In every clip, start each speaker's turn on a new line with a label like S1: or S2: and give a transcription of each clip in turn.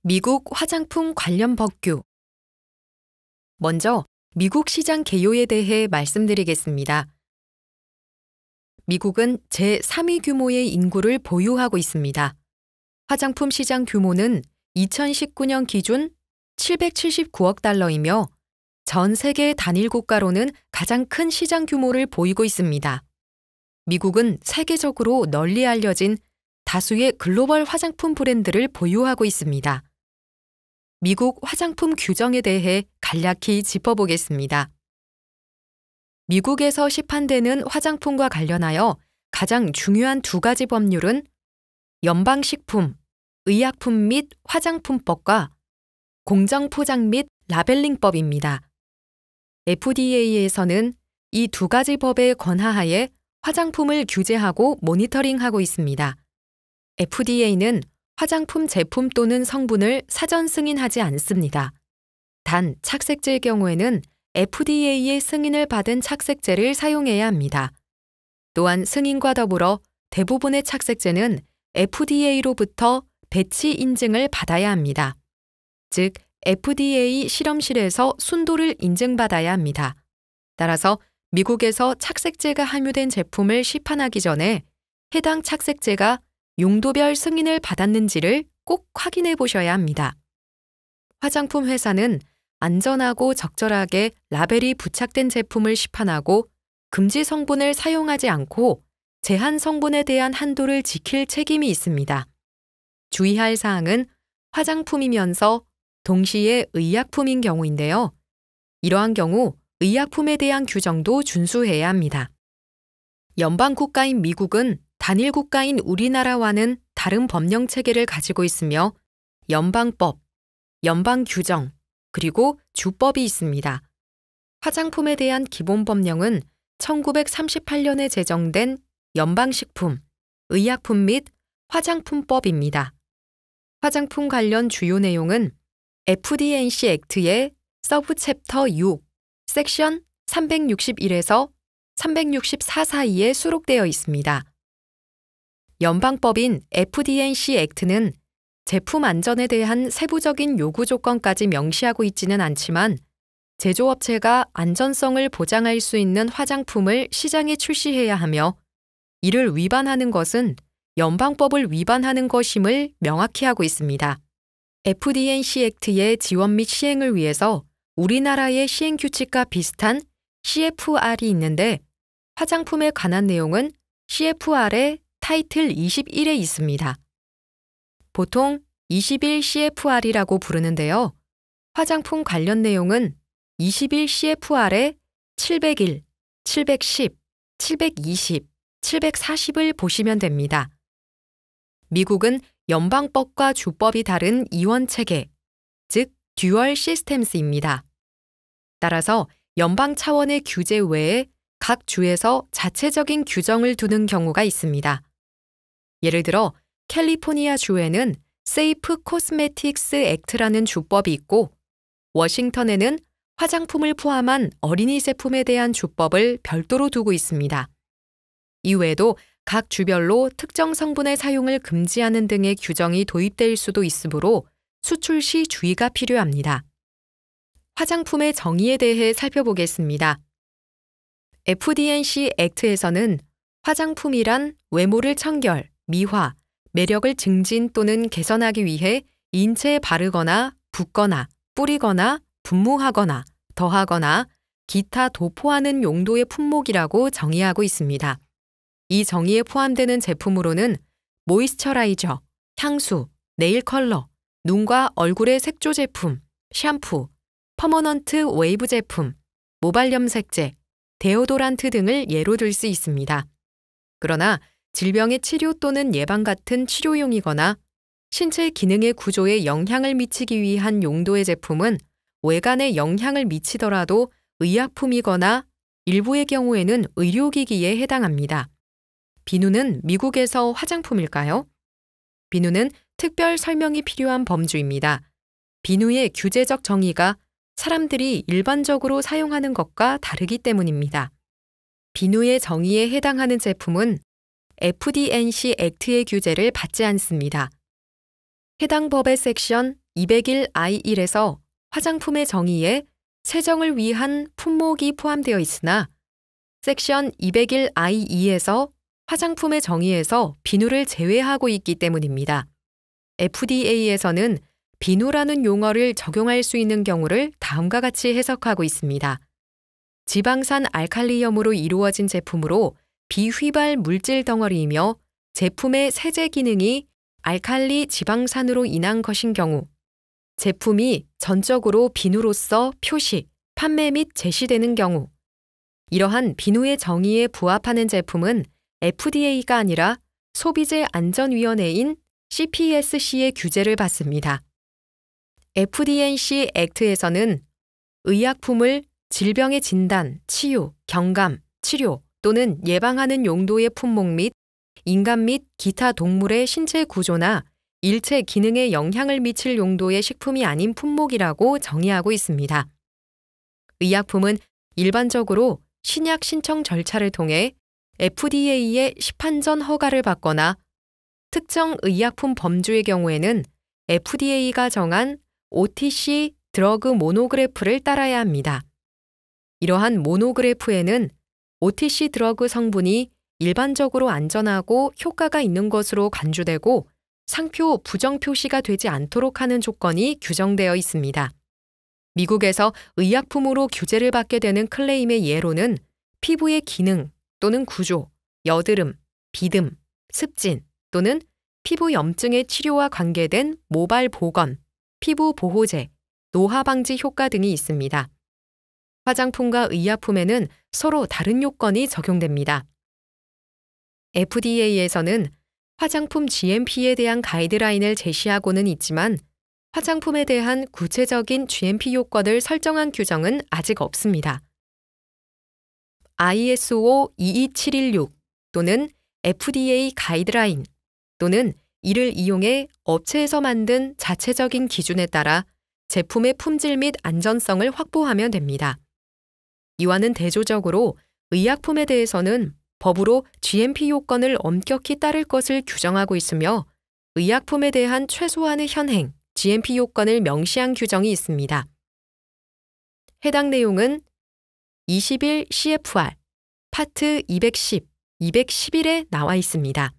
S1: 미국 화장품 관련 법규. 먼저 미국 시장 개요에 대해 말씀드리겠습니다. 미국은 제3위 규모의 인구를 보유하고 있습니다. 화장품 시장 규모는 2019년 기준 779억 달러이며 전 세계 단일 국가로는 가장 큰 시장 규모를 보이고 있습니다. 미국은 세계적으로 널리 알려진 다수의 글로벌 화장품 브랜드를 보유하고 있습니다. 미국 화장품 규정에 대해 간략히 짚어보겠습니다. 미국에서 시판되는 화장품과 관련하여 가장 중요한 두 가지 법률은 연방식품, 의약품 및 화장품법과 공정포장 및 라벨링법입니다. FDA에서는 이 두 가지 법의 권하하에 화장품을 규제하고 모니터링하고 있습니다. FDA는 화장품 제품 또는 성분을 사전 승인하지 않습니다. 단, 착색제의 경우에는 FDA의 승인을 받은 착색제를 사용해야 합니다. 또한 승인과 더불어 대부분의 착색제는 FDA로부터 배치 인증을 받아야 합니다. 즉, FDA 실험실에서 순도를 인증받아야 합니다. 따라서 미국에서 착색제가 함유된 제품을 시판하기 전에 해당 착색제가 용도별 승인을 받았는지를 꼭 확인해 보셔야 합니다. 화장품 회사는 안전하고 적절하게 라벨이 부착된 제품을 시판하고 금지 성분을 사용하지 않고 제한 성분에 대한 한도를 지킬 책임이 있습니다. 주의할 사항은 화장품이면서 동시에 의약품인 경우인데요. 이러한 경우 의약품에 대한 규정도 준수해야 합니다. 연방 국가인 미국은 단일 국가인 우리나라와는 다른 법령 체계를 가지고 있으며 연방법, 연방규정, 그리고 주법이 있습니다. 화장품에 대한 기본 법령은 1938년에 제정된 연방식품, 의약품 및 화장품법입니다. 화장품 관련 주요 내용은 FD&C 액트의 서브 챕터 6, 섹션 361에서 364 사이에 수록되어 있습니다. 연방법인 FD&C 액트는 제품 안전에 대한 세부적인 요구 조건까지 명시하고 있지는 않지만 제조업체가 안전성을 보장할 수 있는 화장품을 시장에 출시해야 하며 이를 위반하는 것은 연방법을 위반하는 것임을 명확히 하고 있습니다. FD&C 액트의 지원 및 시행을 위해서 우리나라의 시행 규칙과 비슷한 CFR이 있는데 화장품에 관한 내용은 CFR의 타이틀 21에 있습니다. 보통 21 CFR이라고 부르는데요. 화장품 관련 내용은 21 CFR의 701, 710, 720, 740을 보시면 됩니다. 미국은 연방법과 주법이 다른 이원 체계, 즉 듀얼 시스템스입니다. 따라서 연방 차원의 규제 외에 각 주에서 자체적인 규정을 두는 경우가 있습니다. 예를 들어 캘리포니아 주에는 세이프 코스메틱스 액트라는 주법이 있고 워싱턴에는 화장품을 포함한 어린이 제품에 대한 주법을 별도로 두고 있습니다. 이외에도 각 주별로 특정 성분의 사용을 금지하는 등의 규정이 도입될 수도 있으므로 수출 시 주의가 필요합니다. 화장품의 정의에 대해 살펴보겠습니다. FD&C 액트에서는 화장품이란 외모를 청결, 미화, 매력을 증진 또는 개선하기 위해 인체에 바르거나 붓거나 뿌리거나 분무하거나 더하거나 기타 도포하는 용도의 품목이라고 정의하고 있습니다. 이 정의에 포함되는 제품으로는 모이스처라이저, 향수, 네일 컬러, 눈과 얼굴의 색조 제품, 샴푸, 퍼머넌트 웨이브 제품, 모발 염색제, 데오도란트 등을 예로 들 수 있습니다. 그러나 질병의 치료 또는 예방 같은 치료용이거나 신체 기능의 구조에 영향을 미치기 위한 용도의 제품은 외관에 영향을 미치더라도 의약품이거나 일부의 경우에는 의료기기에 해당합니다. 비누는 미국에서 화장품일까요? 비누는 특별 설명이 필요한 범주입니다. 비누의 규제적 정의가 사람들이 일반적으로 사용하는 것과 다르기 때문입니다. 비누의 정의에 해당하는 제품은 FD&C 액트의 규제를 받지 않습니다. 해당 법의 섹션 201I1에서 화장품의 정의에 세정을 위한 품목이 포함되어 있으나 섹션 201I2에서 화장품의 정의에서 비누를 제외하고 있기 때문입니다. FDA에서는 비누라는 용어를 적용할 수 있는 경우를 다음과 같이 해석하고 있습니다. 지방산 알칼리염으로 이루어진 제품으로 비휘발 물질 덩어리이며 제품의 세제 기능이 알칼리 지방산으로 인한 것인 경우, 제품이 전적으로 비누로서 표시, 판매 및 제시되는 경우, 이러한 비누의 정의에 부합하는 제품은 FDA가 아니라 소비재 안전위원회인 CPSC의 규제를 받습니다. FD&C 액트에서는 의약품을 질병의 진단, 치유, 경감, 치료 또는 예방하는 용도의 품목 및 인간 및 기타 동물의 신체 구조나 일체 기능에 영향을 미칠 용도의 식품이 아닌 품목이라고 정의하고 있습니다. 의약품은 일반적으로 신약 신청 절차를 통해 FDA의 시판전 허가를 받거나 특정 의약품 범주의 경우에는 FDA가 정한 OTC 드러그 모노그래프를 따라야 합니다. 이러한 모노그래프에는 OTC 드러그 성분이 일반적으로 안전하고 효과가 있는 것으로 간주되고 상표 부정 표시가 되지 않도록 하는 조건이 규정되어 있습니다. 미국에서 의약품으로 규제를 받게 되는 클레임의 예로는 피부의 기능 또는 구조, 여드름, 비듬, 습진 또는 피부 염증의 치료와 관계된 모발 보건, 피부 보호제, 노화 방지 효과 등이 있습니다. 화장품과 의약품에는 서로 다른 요건이 적용됩니다. FDA에서는 화장품 GMP에 대한 가이드라인을 제시하고는 있지만 화장품에 대한 구체적인 GMP 요건을 설정한 규정은 아직 없습니다. ISO 22716 또는 FDA 가이드라인 또는 이를 이용해 업체에서 만든 자체적인 기준에 따라 제품의 품질 및 안전성을 확보하면 됩니다. 이와는 대조적으로 의약품에 대해서는 법으로 GMP 요건을 엄격히 따를 것을 규정하고 있으며 의약품에 대한 최소한의 현행, GMP 요건을 명시한 규정이 있습니다. 해당 내용은 21 CFR, 파트 210, 211에 나와 있습니다.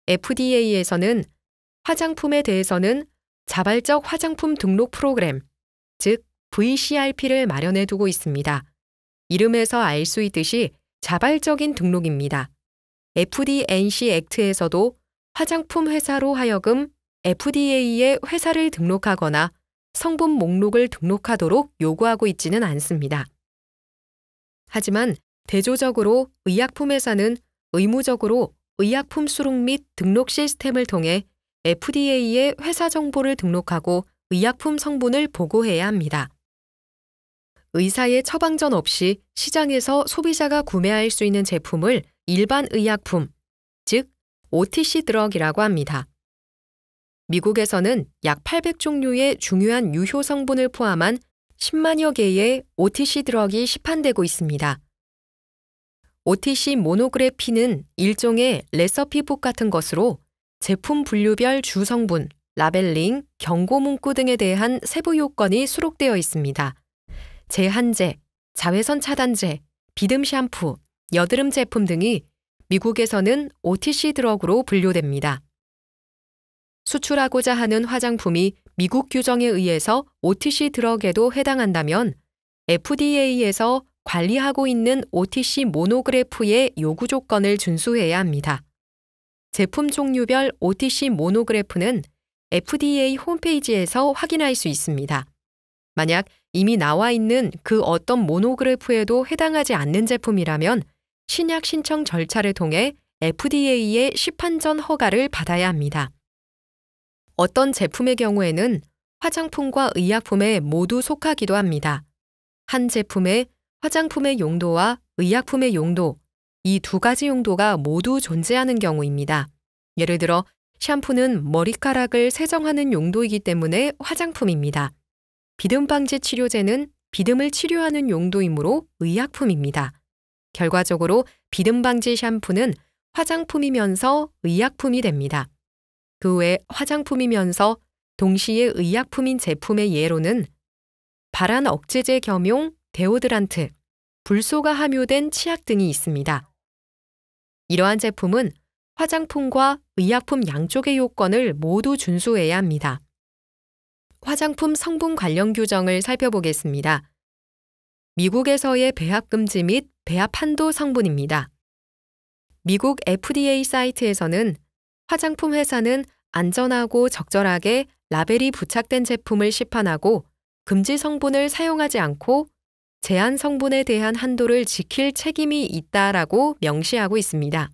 S1: FDA에서는 화장품에 대해서는 자발적 화장품 등록 프로그램, 즉 VCRP를 마련해 두고 있습니다. 이름에서 알 수 있듯이 자발적인 등록입니다. FD&C 액트에서도 화장품 회사로 하여금 FDA에 회사를 등록하거나 성분 목록을 등록하도록 요구하고 있지는 않습니다. 하지만 대조적으로 의약품 회사는 의무적으로 의약품 수록 및 등록 시스템을 통해 FDA에 회사 정보를 등록하고 의약품 성분을 보고해야 합니다. 의사의 처방전 없이 시장에서 소비자가 구매할 수 있는 제품을 일반 의약품, 즉 OTC 드럭이라고 합니다. 미국에서는 약 800종류의 중요한 유효 성분을 포함한 10만여 개의 OTC 드럭이 시판되고 있습니다. OTC 모노그래피는 일종의 레서피북 같은 것으로 제품 분류별 주성분, 라벨링, 경고 문구 등에 대한 세부 요건이 수록되어 있습니다. 제한제, 자외선 차단제, 비듬 샴푸, 여드름 제품 등이 미국에서는 OTC 드럭으로 분류됩니다. 수출하고자 하는 화장품이 미국 규정에 의해서 OTC 드럭에도 해당한다면 FDA에서 관리하고 있는 OTC 모노그래프의 요구 조건을 준수해야 합니다. 제품 종류별 OTC 모노그래프는 FDA 홈페이지에서 확인할 수 있습니다. 만약 이미 나와 있는 그 어떤 모노그래프에도 해당하지 않는 제품이라면 신약 신청 절차를 통해 FDA의 시판전 허가를 받아야 합니다. 어떤 제품의 경우에는 화장품과 의약품에 모두 속하기도 합니다. 한 제품에 화장품의 용도와 의약품의 용도, 이 두 가지 용도가 모두 존재하는 경우입니다. 예를 들어 샴푸는 머리카락을 세정하는 용도이기 때문에 화장품입니다. 비듬 방지 치료제는 비듬을 치료하는 용도이므로 의약품입니다. 결과적으로 비듬 방지 샴푸는 화장품이면서 의약품이 됩니다. 그 외 화장품이면서 동시에 의약품인 제품의 예로는 발한 억제제 겸용 데오드란트, 불소가 함유된 치약 등이 있습니다. 이러한 제품은 화장품과 의약품 양쪽의 요건을 모두 준수해야 합니다. 화장품 성분 관련 규정을 살펴보겠습니다. 미국에서의 배합 금지 및 배합 한도 성분입니다. 미국 FDA 사이트에서는 화장품 회사는 안전하고 적절하게 라벨이 부착된 제품을 시판하고 금지 성분을 사용하지 않고 제한 성분에 대한 한도를 지킬 책임이 있다라고 명시하고 있습니다.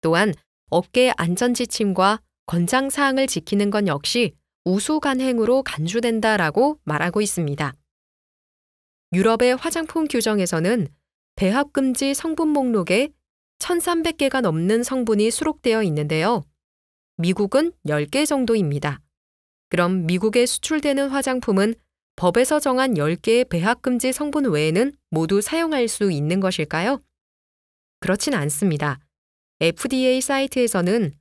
S1: 또한 업계 안전 지침과 권장 사항을 지키는 건 역시 우수간행으로 간주된다라고 말하고 있습니다. 유럽의 화장품 규정에서는 배합 금지 성분 목록에 1,300개가 넘는 성분이 수록되어 있는데요. 미국은 10개 정도입니다. 그럼 미국에 수출되는 화장품은 법에서 정한 10개의 배합 금지 성분 외에는 모두 사용할 수 있는 것일까요? 그렇진 않습니다. FDA 사이트에서는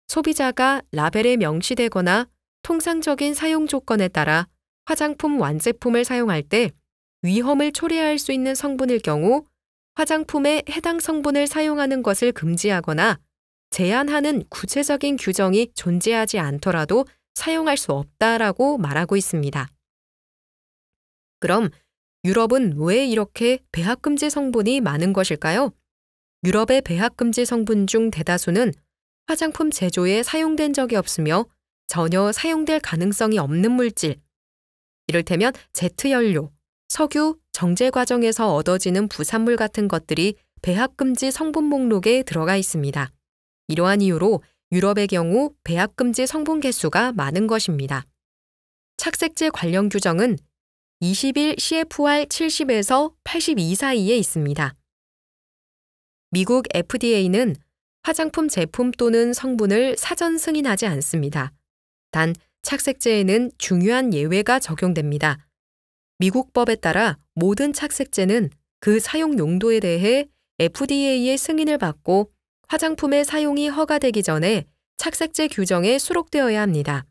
S1: 소비자가 라벨에 명시되거나 통상적인 사용 조건에 따라 화장품 완제품을 사용할 때 위험을 초래할 수 있는 성분일 경우 화장품에 해당 성분을 사용하는 것을 금지하거나 제한하는 구체적인 규정이 존재하지 않더라도 사용할 수 없다라고 말하고 있습니다. 그럼 유럽은 왜 이렇게 배합금지 성분이 많은 것일까요? 유럽의 배합금지 성분 중 대다수는 화장품 제조에 사용된 적이 없으며 전혀 사용될 가능성이 없는 물질, 이를테면 제트연료, 석유, 정제 과정에서 얻어지는 부산물 같은 것들이 배합금지 성분 목록에 들어가 있습니다. 이러한 이유로 유럽의 경우 배합금지 성분 개수가 많은 것입니다. 착색제 관련 규정은 21 CFR 70에서 82 사이에 있습니다. 미국 FDA는 화장품 제품 또는 성분을 사전 승인하지 않습니다. 단, 착색제에는 중요한 예외가 적용됩니다. 미국 법에 따라 모든 착색제는 그 사용 용도에 대해 FDA의 승인을 받고 화장품의 사용이 허가되기 전에 착색제 규정에 수록되어야 합니다.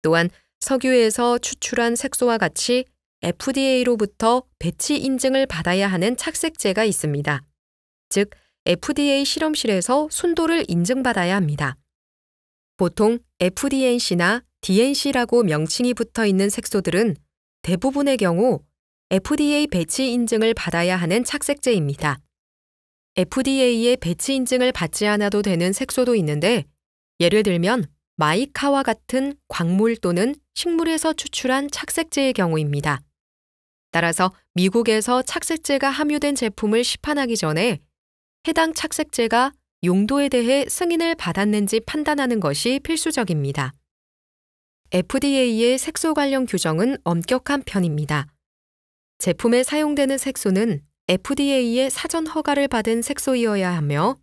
S1: 또한 석유에서 추출한 색소와 같이 FDA로부터 배치 인증을 받아야 하는 착색제가 있습니다. 즉, FDA 실험실에서 순도를 인증받아야 합니다. 보통 FDNC나 DNC라고 명칭이 붙어 있는 색소들은 대부분의 경우 FDA 배치 인증을 받아야 하는 착색제입니다. FDA의 배치 인증을 받지 않아도 되는 색소도 있는데, 예를 들면 마이카와 같은 광물 또는 식물에서 추출한 착색제의 경우입니다. 따라서 미국에서 착색제가 함유된 제품을 시판하기 전에 해당 착색제가 용도에 대해 승인을 받았는지 판단하는 것이 필수적입니다. FDA의 색소 관련 규정은 엄격한 편입니다. 제품에 사용되는 색소는 FDA의 사전 허가를 받은 색소이어야 하며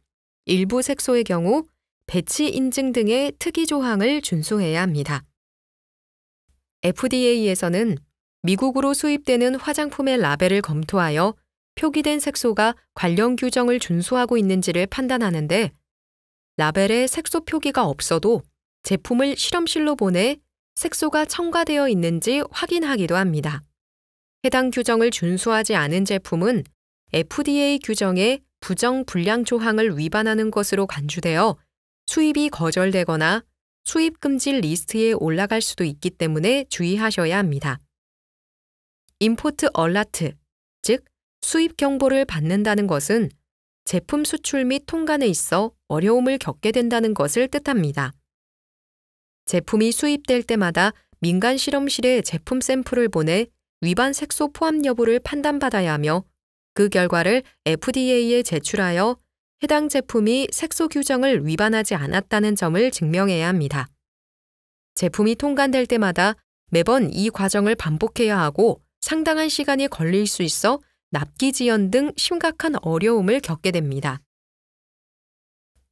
S1: 일부 색소의 경우 배치 인증 등의 특이 조항을 준수해야 합니다. FDA에서는 미국으로 수입되는 화장품의 라벨을 검토하여 표기된 색소가 관련 규정을 준수하고 있는지를 판단하는데, 라벨에 색소 표기가 없어도 제품을 실험실로 보내 색소가 첨가되어 있는지 확인하기도 합니다. 해당 규정을 준수하지 않은 제품은 FDA 규정의 부정 불량 조항을 위반하는 것으로 간주되어 수입이 거절되거나 수입 금지 리스트에 올라갈 수도 있기 때문에 주의하셔야 합니다. 임포트 얼라트, 즉 수입 경보를 받는다는 것은 제품 수출 및 통관에 있어 어려움을 겪게 된다는 것을 뜻합니다. 제품이 수입될 때마다 민간 실험실에 제품 샘플을 보내 위반 색소 포함 여부를 판단받아야 하며 그 결과를 FDA에 제출하여 해당 제품이 색소 규정을 위반하지 않았다는 점을 증명해야 합니다. 제품이 통관될 때마다 매번 이 과정을 반복해야 하고 상당한 시간이 걸릴 수 있어 납기 지연 등 심각한 어려움을 겪게 됩니다.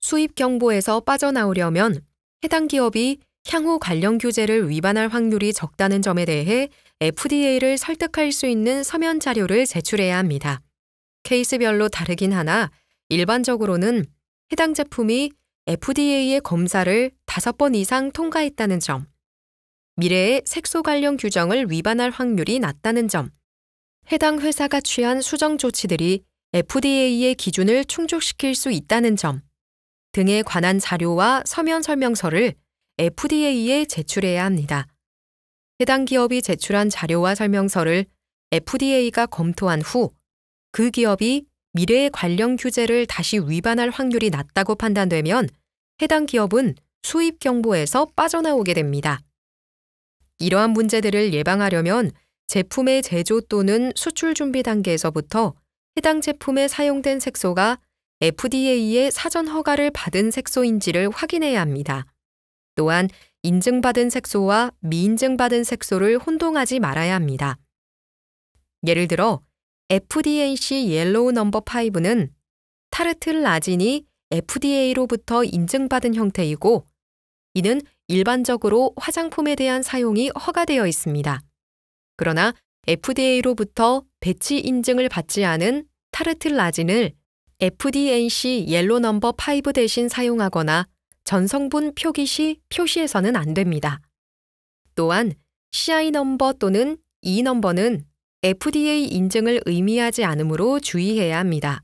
S1: 수입 경보에서 빠져나오려면 해당 기업이 향후 관련 규제를 위반할 확률이 적다는 점에 대해 FDA를 설득할 수 있는 서면 자료를 제출해야 합니다. 케이스별로 다르긴 하나 일반적으로는 해당 제품이 FDA의 검사를 5번 이상 통과했다는 점, 미래의 색소 관련 규정을 위반할 확률이 낮다는 점, 해당 회사가 취한 수정 조치들이 FDA의 기준을 충족시킬 수 있다는 점 등에 관한 자료와 서면 설명서를 FDA에 제출해야 합니다. 해당 기업이 제출한 자료와 설명서를 FDA가 검토한 후 그 기업이 미래의 관련 규제를 다시 위반할 확률이 낮다고 판단되면 해당 기업은 수입 경보에서 빠져나오게 됩니다. 이러한 문제들을 예방하려면 제품의 제조 또는 수출 준비 단계에서부터 해당 제품에 사용된 색소가 FDA의 사전 허가를 받은 색소인지를 확인해야 합니다. 또한 인증받은 색소와 미인증받은 색소를 혼동하지 말아야 합니다. 예를 들어 FD&C 옐로우 넘버 5는 타르트라진이 FDA로부터 인증받은 형태이고 이는 일반적으로 화장품에 대한 사용이 허가되어 있습니다. 그러나 FDA로부터 배치 인증을 받지 않은 타르트라진을 FD&C 옐로우 넘버 5 대신 사용하거나 전성분 표기 시 표시해서는 안 됩니다. 또한 CI 넘버 또는 E 넘버는 FDA 인증을 의미하지 않으므로 주의해야 합니다.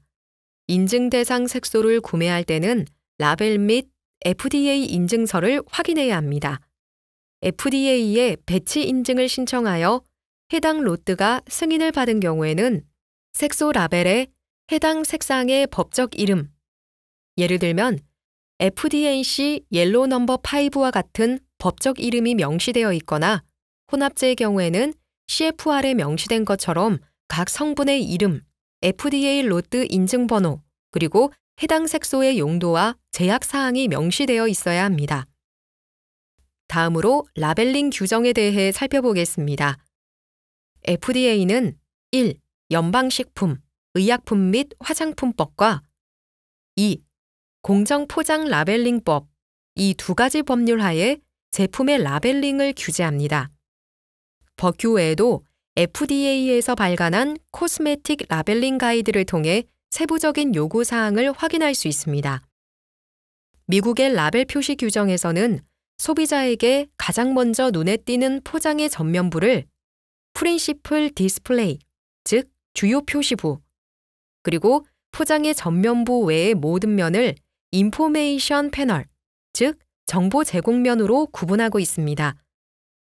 S1: 인증 대상 색소를 구매할 때는 라벨 및 FDA 인증서를 확인해야 합니다. FDA에 배치 인증을 신청하여 해당 로트가 승인을 받은 경우에는 색소 라벨에 해당 색상의 법적 이름, 예를 들면 FD&C 옐로우 넘버 5와 같은 법적 이름이 명시되어 있거나 혼합제의 경우에는 CFR에 명시된 것처럼 각 성분의 이름, FDA 로트 인증번호, 그리고 해당 색소의 용도와 제약 사항이 명시되어 있어야 합니다. 다음으로 라벨링 규정에 대해 살펴보겠습니다. FDA는 1. 연방식품, 의약품 및 화장품법과 2. 공정포장 라벨링법, 이 두 가지 법률 하에 제품의 라벨링을 규제합니다. 법규 외에도 FDA에서 발간한 코스메틱 라벨링 가이드를 통해 세부적인 요구사항을 확인할 수 있습니다. 미국의 라벨 표시 규정에서는 소비자에게 가장 먼저 눈에 띄는 포장의 전면부를 프린시플 디스플레이, 즉 주요 표시부, 그리고 포장의 전면부 외의 모든 면을 인포메이션 패널, 즉 정보 제공면으로 구분하고 있습니다.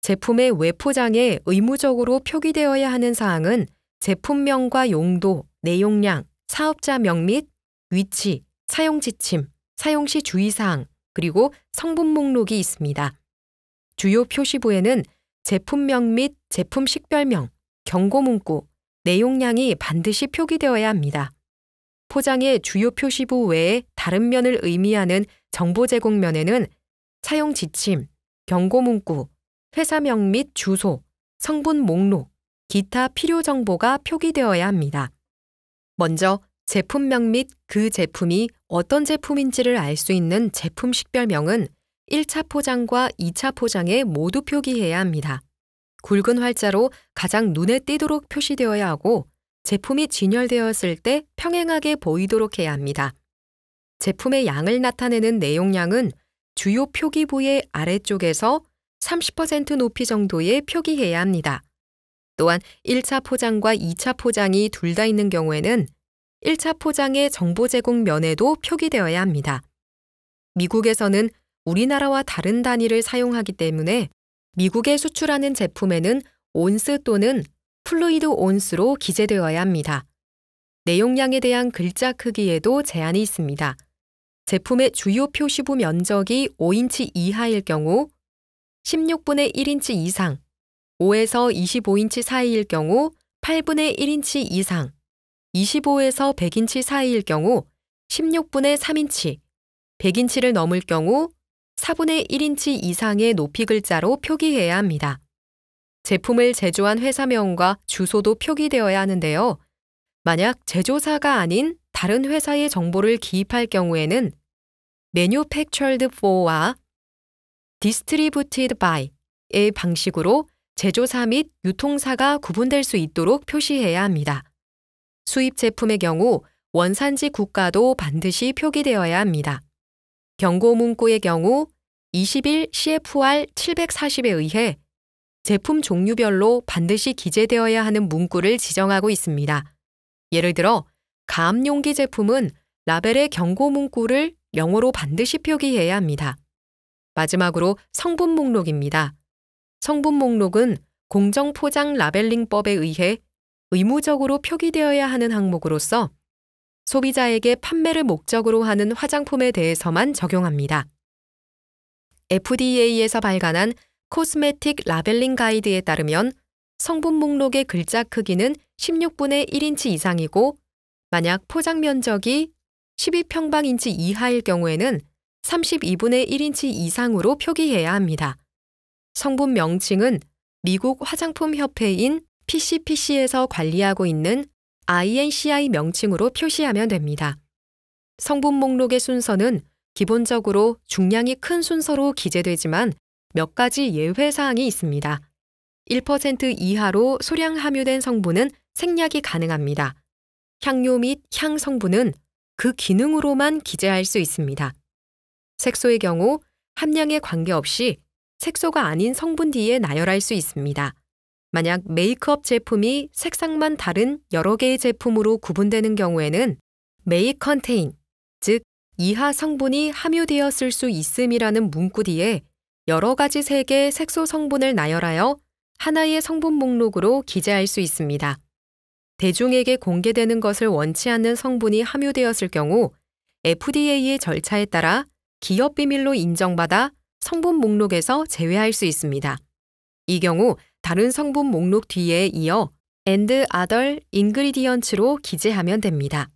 S1: 제품의 외포장에 의무적으로 표기되어야 하는 사항은 제품명과 용도, 내용량, 사업자명 및 위치, 사용 지침, 사용 시 주의사항, 그리고 성분 목록이 있습니다. 주요 표시부에는 제품명 및 제품 식별명, 경고문구, 내용량이 반드시 표기되어야 합니다. 포장의 주요 표시부 외에 다른 면을 의미하는 정보 제공면에는 사용 지침, 경고문구, 회사명 및 주소, 성분 목록, 기타 필요 정보가 표기되어야 합니다. 먼저 제품명 및 그 제품이 어떤 제품인지를 알 수 있는 제품 식별명은 1차 포장과 2차 포장에 모두 표기해야 합니다. 굵은 활자로 가장 눈에 띄도록 표시되어야 하고 제품이 진열되었을 때 평행하게 보이도록 해야 합니다. 제품의 양을 나타내는 내용량은 주요 표기부의 아래쪽에서 30% 높이 정도에 표기해야 합니다. 또한 1차 포장과 2차 포장이 둘 다 있는 경우에는 1차 포장의 정보 제공 면에도 표기되어야 합니다. 미국에서는 우리나라와 다른 단위를 사용하기 때문에 미국에 수출하는 제품에는 온스 또는 플루이드 온스로 기재되어야 합니다. 내용량에 대한 글자 크기에도 제한이 있습니다. 제품의 주요 표시부 면적이 5인치 이하일 경우 16분의 1인치 이상, 5에서 25인치 사이일 경우 8분의 1인치 이상, 25에서 100인치 사이일 경우 16분의 3인치, 100인치를 넘을 경우 4분의 1인치 이상의 높이 글자로 표기해야 합니다. 제품을 제조한 회사명과 주소도 표기되어야 하는데요. 만약 제조사가 아닌 다른 회사의 정보를 기입할 경우에는 manufactured for와 distributed by의 방식으로 제조사 및 유통사가 구분될 수 있도록 표시해야 합니다. 수입 제품의 경우 원산지 국가도 반드시 표기되어야 합니다. 경고 문구의 경우 21 CFR 740에 의해 제품 종류별로 반드시 기재되어야 하는 문구를 지정하고 있습니다. 예를 들어 가압용기 제품은 라벨의 경고 문구를 영어로 반드시 표기해야 합니다. 마지막으로 성분 목록입니다. 성분 목록은 공정포장 라벨링법에 의해 의무적으로 표기되어야 하는 항목으로서 소비자에게 판매를 목적으로 하는 화장품에 대해서만 적용합니다. FDA에서 발간한 코스메틱 라벨링 가이드에 따르면 성분 목록의 글자 크기는 16분의 1인치 이상이고 만약 포장 면적이 12평방인치 이하일 경우에는 32분의 1인치 이상으로 표기해야 합니다. 성분 명칭은 미국 화장품 협회인 PCPC에서 관리하고 있는 INCI 명칭으로 표시하면 됩니다. 성분 목록의 순서는 기본적으로 중량이 큰 순서로 기재되지만 몇 가지 예외 사항이 있습니다. 1% 이하로 소량 함유된 성분은 생략이 가능합니다. 향료 및 향 성분은 그 기능으로만 기재할 수 있습니다. 색소의 경우 함량에 관계없이 색소가 아닌 성분 뒤에 나열할 수 있습니다. 만약 메이크업 제품이 색상만 다른 여러 개의 제품으로 구분되는 경우에는 may contain, 즉 이하 성분이 함유되었을 수 있음이라는 문구 뒤에 여러 가지 색의 색소 성분을 나열하여 하나의 성분 목록으로 기재할 수 있습니다. 대중에게 공개되는 것을 원치 않는 성분이 함유되었을 경우 FDA의 절차에 따라 기업 비밀로 인정받아 성분 목록에서 제외할 수 있습니다. 이 경우 다른 성분 목록 뒤에 이어 and other ingredients로 기재하면 됩니다.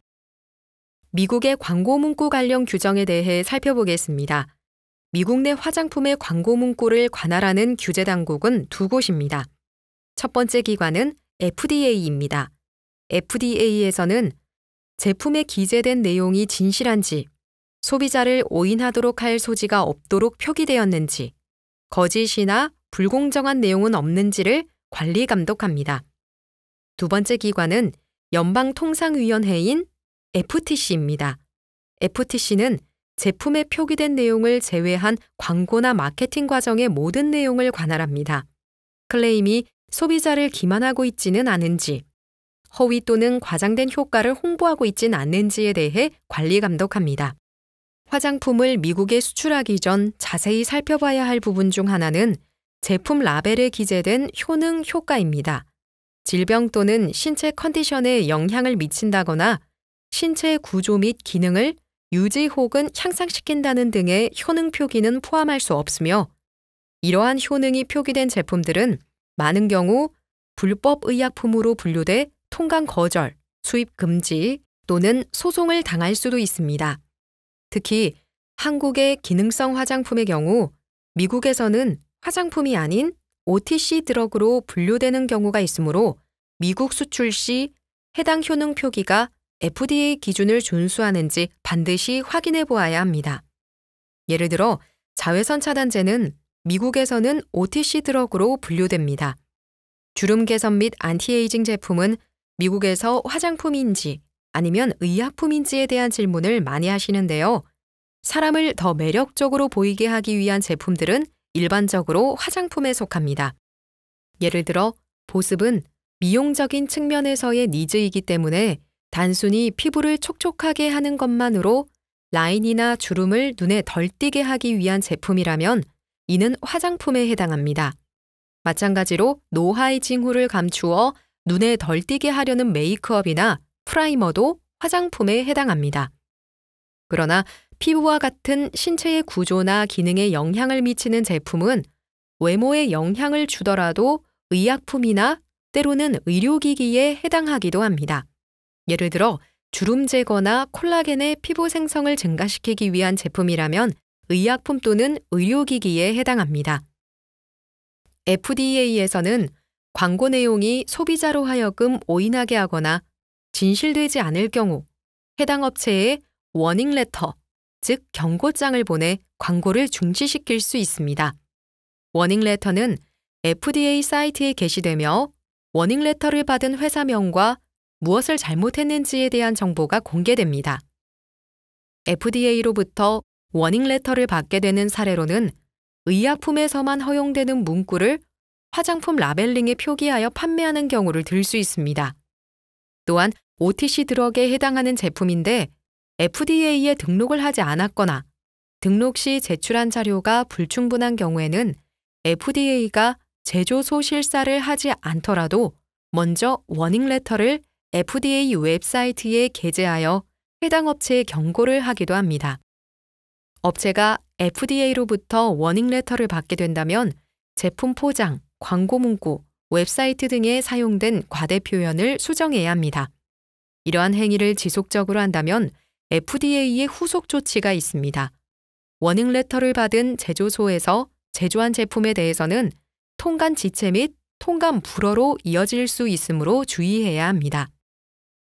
S1: 미국의 광고 문구 관련 규정에 대해 살펴보겠습니다. 미국 내 화장품의 광고 문구를 관할하는 규제 당국은 두 곳입니다. 첫 번째 기관은 FDA입니다. FDA에서는 제품에 기재된 내용이 진실한지, 소비자를 오인하도록 할 소지가 없도록 표기되었는지, 거짓이나 불공정한 내용은 없는지를 관리 감독합니다. 두 번째 기관은 연방통상위원회인 FTC입니다. FTC는 제품에 표기된 내용을 제외한 광고나 마케팅 과정의 모든 내용을 관할합니다. 클레임이 소비자를 기만하고 있지는 않은지, 허위 또는 과장된 효과를 홍보하고 있지는 않는지에 대해 관리 감독합니다. 화장품을 미국에 수출하기 전 자세히 살펴봐야 할 부분 중 하나는 제품 라벨에 기재된 효능 효과입니다. 질병 또는 신체 컨디션에 영향을 미친다거나 신체의 구조 및 기능을 유지 혹은 향상시킨다는 등의 효능 표기는 포함할 수 없으며 이러한 효능이 표기된 제품들은 많은 경우 불법 의약품으로 분류돼 통관 거절, 수입 금지 또는 소송을 당할 수도 있습니다. 특히 한국의 기능성 화장품의 경우 미국에서는 화장품이 아닌 OTC 드럭으로 분류되는 경우가 있으므로 미국 수출 시 해당 효능 표기가 FDA 기준을 준수하는지 반드시 확인해 보아야 합니다. 예를 들어 자외선 차단제는 미국에서는 OTC 드럭으로 분류됩니다. 주름 개선 및 안티에이징 제품은 미국에서 화장품인지 아니면 의약품인지에 대한 질문을 많이 하시는데요. 사람을 더 매력적으로 보이게 하기 위한 제품들은 일반적으로 화장품에 속합니다. 예를 들어 보습은 미용적인 측면에서의 니즈이기 때문에 단순히 피부를 촉촉하게 하는 것만으로 라인이나 주름을 눈에 덜 띄게 하기 위한 제품이라면 이는 화장품에 해당합니다. 마찬가지로 노화의 징후를 감추어 눈에 덜 띄게 하려는 메이크업이나 프라이머도 화장품에 해당합니다. 그러나 피부와 같은 신체의 구조나 기능에 영향을 미치는 제품은 외모에 영향을 주더라도 의약품이나 때로는 의료기기에 해당하기도 합니다. 예를 들어 주름 제거나 콜라겐의 피부 생성을 증가시키기 위한 제품이라면 의약품 또는 의료기기에 해당합니다. FDA에서는 광고 내용이 소비자로 하여금 오인하게 하거나 진실되지 않을 경우 해당 업체에 워닝 레터, 즉 경고장을 보내 광고를 중지시킬 수 있습니다. 워닝 레터는 FDA 사이트에 게시되며 워닝 레터를 받은 회사명과 무엇을 잘못했는지에 대한 정보가 공개됩니다. FDA로부터 워닝레터를 받게 되는 사례로는 의약품에서만 허용되는 문구를 화장품 라벨링에 표기하여 판매하는 경우를 들 수 있습니다. 또한 OTC 드럭에 해당하는 제품인데 FDA에 등록을 하지 않았거나 등록 시 제출한 자료가 불충분한 경우에는 FDA가 제조소 실사를 하지 않더라도 먼저 워닝레터를 FDA 웹사이트에 게재하여 해당 업체에 경고를 하기도 합니다. 업체가 FDA로부터 워닝레터를 받게 된다면 제품 포장, 광고 문구, 웹사이트 등에 사용된 과대 표현을 수정해야 합니다. 이러한 행위를 지속적으로 한다면 FDA의 후속 조치가 있습니다. 워닝레터를 받은 제조소에서 제조한 제품에 대해서는 통관 지체 및 통관 불허로 이어질 수 있으므로 주의해야 합니다.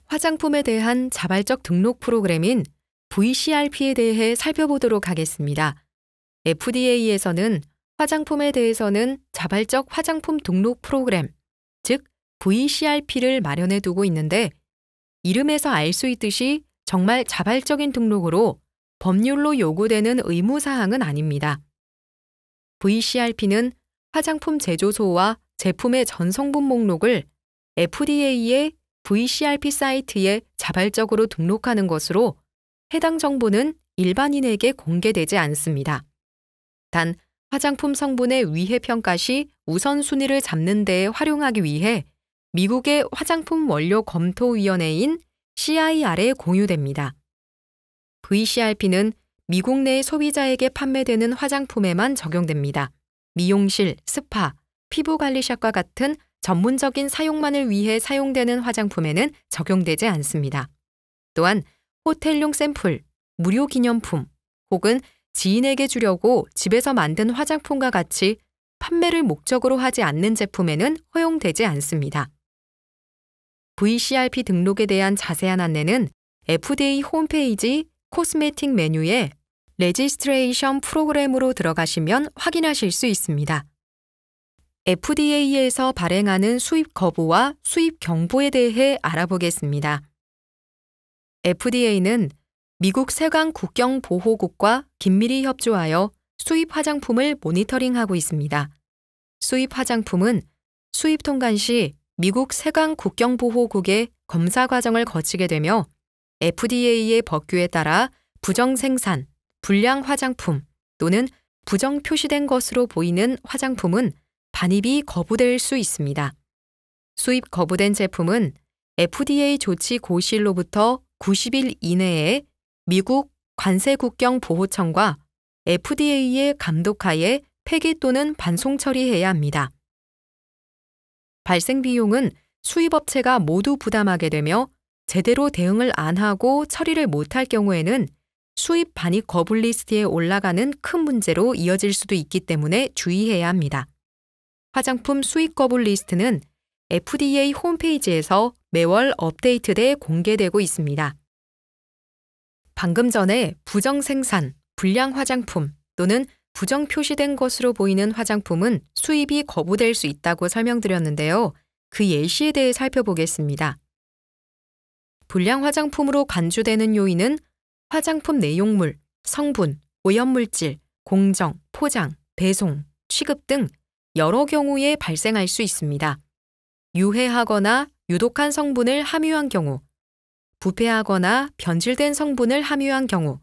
S1: 화장품에 대한 자발적 등록 프로그램인 VCRP에 대해 살펴보도록 하겠습니다. FDA에서는 화장품에 대해서는 자발적 화장품 등록 프로그램, 즉 VCRP를 마련해 두고 있는데 이름에서 알 수 있듯이 정말 자발적인 등록으로 법률로 요구되는 의무사항은 아닙니다. VCRP는 화장품 제조소와 제품의 전 성분 목록을 FDA의 VCRP 사이트에 자발적으로 등록하는 것으로 해당 정보는 일반인에게 공개되지 않습니다. 단, 화장품 성분의 위해 평가 시 우선순위를 잡는 데에 활용하기 위해 미국의 화장품 원료 검토위원회인 CIR에 공유됩니다. VCRP는 미국 내 소비자에게 판매되는 화장품에만 적용됩니다. 미용실, 스파, 피부관리샵과 같은 전문적인 사용만을 위해 사용되는 화장품에는 적용되지 않습니다. 또한 호텔용 샘플, 무료 기념품 혹은 지인에게 주려고 집에서 만든 화장품과 같이 판매를 목적으로 하지 않는 제품에는 허용되지 않습니다. VCRP 등록에 대한 자세한 안내는 FDA 홈페이지 코스메틱 메뉴에 레지스트레이션 프로그램으로 들어가시면 확인하실 수 있습니다. FDA에서 발행하는 수입 거부와 수입 경보에 대해 알아보겠습니다. FDA는 미국 세관 국경보호국과 긴밀히 협조하여 수입 화장품을 모니터링하고 있습니다. 수입 화장품은 수입 통관 시 미국 세관 국경보호국의 검사 과정을 거치게 되며 FDA의 법규에 따라 부정 생산, 불량 화장품 또는 부정 표시된 것으로 보이는 화장품은 반입이 거부될 수 있습니다. 수입 거부된 제품은 FDA 조치 고시일로부터 90일 이내에 미국 관세국경보호청과 FDA의 감독하에 폐기 또는 반송 처리해야 합니다. 발생 비용은 수입업체가 모두 부담하게 되며 제대로 대응을 안 하고 처리를 못할 경우에는 수입 반입 거부 리스트에 올라가는 큰 문제로 이어질 수도 있기 때문에 주의해야 합니다. 화장품 수입 거부 리스트는 FDA 홈페이지에서 매월 업데이트돼 공개되고 있습니다. 방금 전에 부정 생산, 불량 화장품 또는 부정 표시된 것으로 보이는 화장품은 수입이 거부될 수 있다고 설명드렸는데요. 그 예시에 대해 살펴보겠습니다. 불량 화장품으로 간주되는 요인은 화장품 내용물, 성분, 오염물질, 공정, 포장, 배송, 취급 등 여러 경우에 발생할 수 있습니다. 유해하거나 유독한 성분을 함유한 경우, 부패하거나 변질된 성분을 함유한 경우,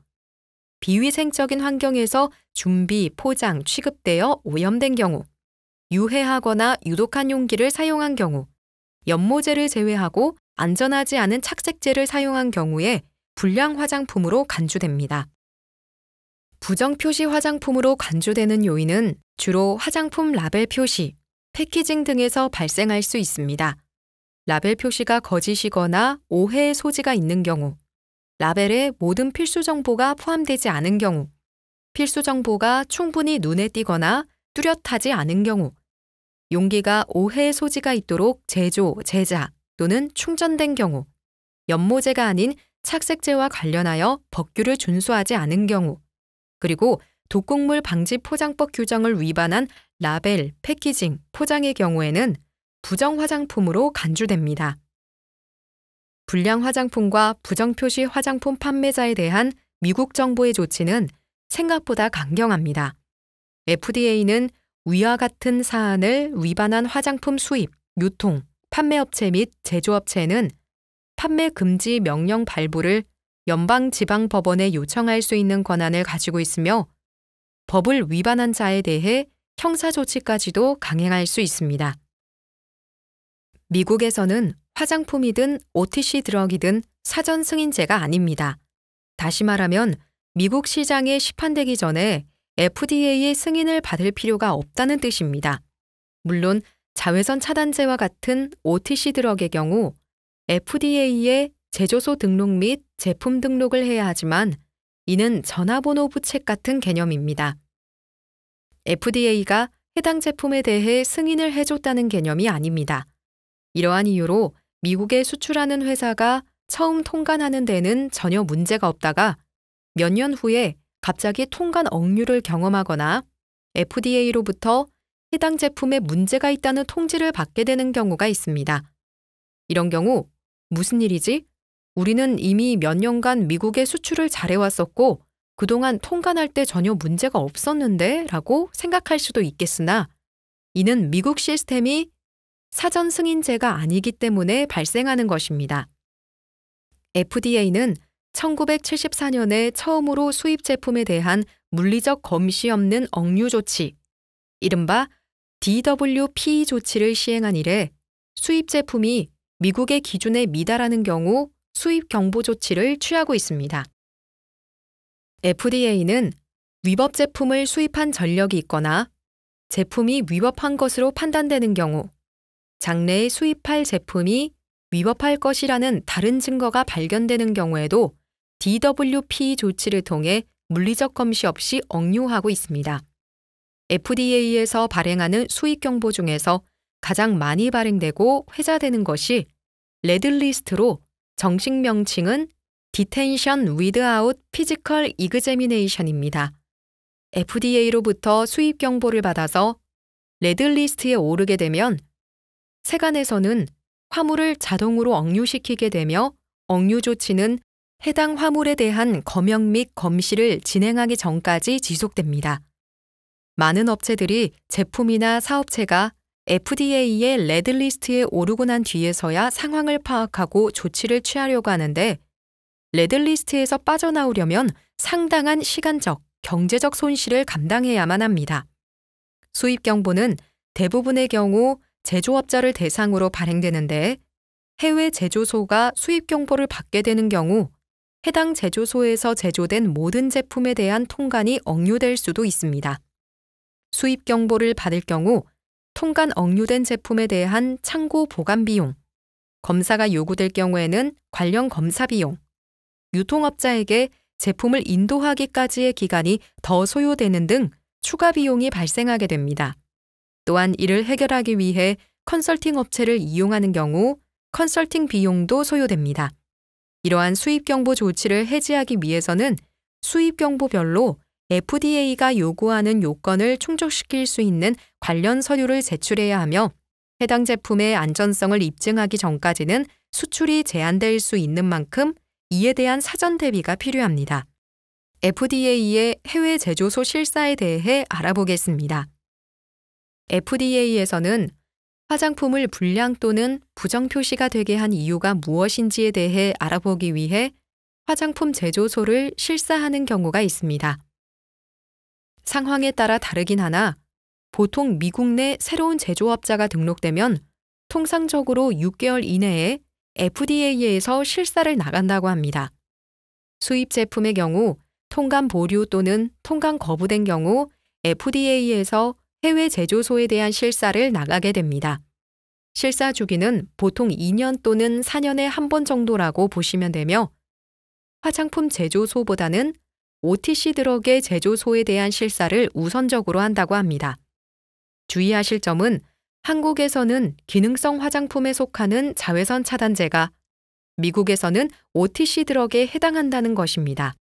S1: 비위생적인 환경에서 준비, 포장, 취급되어 오염된 경우, 유해하거나 유독한 용기를 사용한 경우, 연모제를 제외하고 안전하지 않은 착색제를 사용한 경우에 불량 화장품으로 간주됩니다. 부정 표시 화장품으로 간주되는 요인은 주로 화장품 라벨 표시, 패키징 등에서 발생할 수 있습니다. 라벨 표시가 거짓이거나 오해의 소지가 있는 경우, 라벨에 모든 필수 정보가 포함되지 않은 경우, 필수 정보가 충분히 눈에 띄거나 뚜렷하지 않은 경우, 용기가 오해의 소지가 있도록 제조, 제작 또는 충전된 경우, 연모제가 아닌 착색제와 관련하여 법규를 준수하지 않은 경우, 그리고 독극물 방지 포장법 규정을 위반한 라벨, 패키징, 포장의 경우에는 부정 화장품으로 간주됩니다. 불량 화장품과 부정 표시 화장품 판매자에 대한 미국 정부의 조치는 생각보다 강경합니다. FDA는 위와 같은 사안을 위반한 화장품 수입, 유통, 판매업체 및 제조업체는 판매 금지 명령 발부를 연방지방법원에 요청할 수 있는 권한을 가지고 있으며 법을 위반한 자에 대해 형사조치까지도 강행할 수 있습니다. 미국에서는 화장품이든 OTC 드럭이든 사전 승인제가 아닙니다. 다시 말하면 미국 시장에 시판되기 전에 FDA의 승인을 받을 필요가 없다는 뜻입니다. 물론 자외선 차단제와 같은 OTC 드럭의 경우 FDA에 제조소 등록 및 제품 등록을 해야 하지만 이는 전화번호 부책 같은 개념입니다. FDA가 해당 제품에 대해 승인을 해줬다는 개념이 아닙니다. 이러한 이유로 미국에 수출하는 회사가 처음 통관하는 데는 전혀 문제가 없다가 몇 년 후에 갑자기 통관 억류를 경험하거나 FDA로부터 해당 제품에 문제가 있다는 통지를 받게 되는 경우가 있습니다. 이런 경우 무슨 일이지? 우리는 이미 몇 년간 미국에 수출을 잘해왔었고 그동안 통관할 때 전혀 문제가 없었는데 라고 생각할 수도 있겠으나 이는 미국 시스템이 사전 승인제가 아니기 때문에 발생하는 것입니다. FDA는 1974년에 처음으로 수입 제품에 대한 물리적 검시 없는 억류 조치, 이른바 DWP 조치를 시행한 이래 수입 제품이 미국의 기준에 미달하는 경우 수입 경보 조치를 취하고 있습니다. FDA는 위법 제품을 수입한 전력이 있거나 제품이 위법한 것으로 판단되는 경우, 장래에 수입할 제품이 위법할 것이라는 다른 증거가 발견되는 경우에도 DWP 조치를 통해 물리적 검시 없이 억류하고 있습니다. FDA에서 발행하는 수입 경보 중에서 가장 많이 발행되고 회자되는 것이 레드리스트로 정식 명칭은 Detention Without Physical Examination입니다. FDA로부터 수입 경보를 받아서 레드리스트에 오르게 되면 세관에서는 화물을 자동으로 억류시키게 되며 억류 조치는 해당 화물에 대한 검역 및 검시를 진행하기 전까지 지속됩니다. 많은 업체들이 제품이나 사업체가 FDA의 레드리스트에 오르고 난 뒤에서야 상황을 파악하고 조치를 취하려고 하는데 레드리스트에서 빠져나오려면 상당한 시간적, 경제적 손실을 감당해야만 합니다. 수입 경보는 대부분의 경우 제조업자를 대상으로 발행되는데 해외 제조소가 수입 경보를 받게 되는 경우 해당 제조소에서 제조된 모든 제품에 대한 통관이 억류될 수도 있습니다. 수입 경보를 받을 경우 통관 억류된 제품에 대한 창고 보관 비용, 검사가 요구될 경우에는 관련 검사 비용, 유통업자에게 제품을 인도하기까지의 기간이 더 소요되는 등 추가 비용이 발생하게 됩니다. 또한 이를 해결하기 위해 컨설팅 업체를 이용하는 경우 컨설팅 비용도 소요됩니다. 이러한 수입 경보 조치를 해지하기 위해서는 수입 경보별로 FDA가 요구하는 요건을 충족시킬 수 있는 관련 서류를 제출해야 하며 해당 제품의 안전성을 입증하기 전까지는 수출이 제한될 수 있는 만큼 이에 대한 사전 대비가 필요합니다. FDA의 해외 제조소 실사에 대해 알아보겠습니다. FDA에서는 화장품을 불량 또는 부정 표시가 되게 한 이유가 무엇인지에 대해 알아보기 위해 화장품 제조소를 실사하는 경우가 있습니다. 상황에 따라 다르긴 하나 보통 미국 내 새로운 제조업자가 등록되면 통상적으로 6개월 이내에 FDA에서 실사를 나간다고 합니다. 수입 제품의 경우 통관 보류 또는 통관 거부된 경우 FDA에서 해외 제조소에 대한 실사를 나가게 됩니다. 실사 주기는 보통 2년 또는 4년에 한 번 정도라고 보시면 되며 화장품 제조소보다는 OTC 드럭의 제조소에 대한 실사를 우선적으로 한다고 합니다. 주의하실 점은 한국에서는 기능성 화장품에 속하는 자외선 차단제가 미국에서는 OTC 드럭에 해당한다는 것입니다.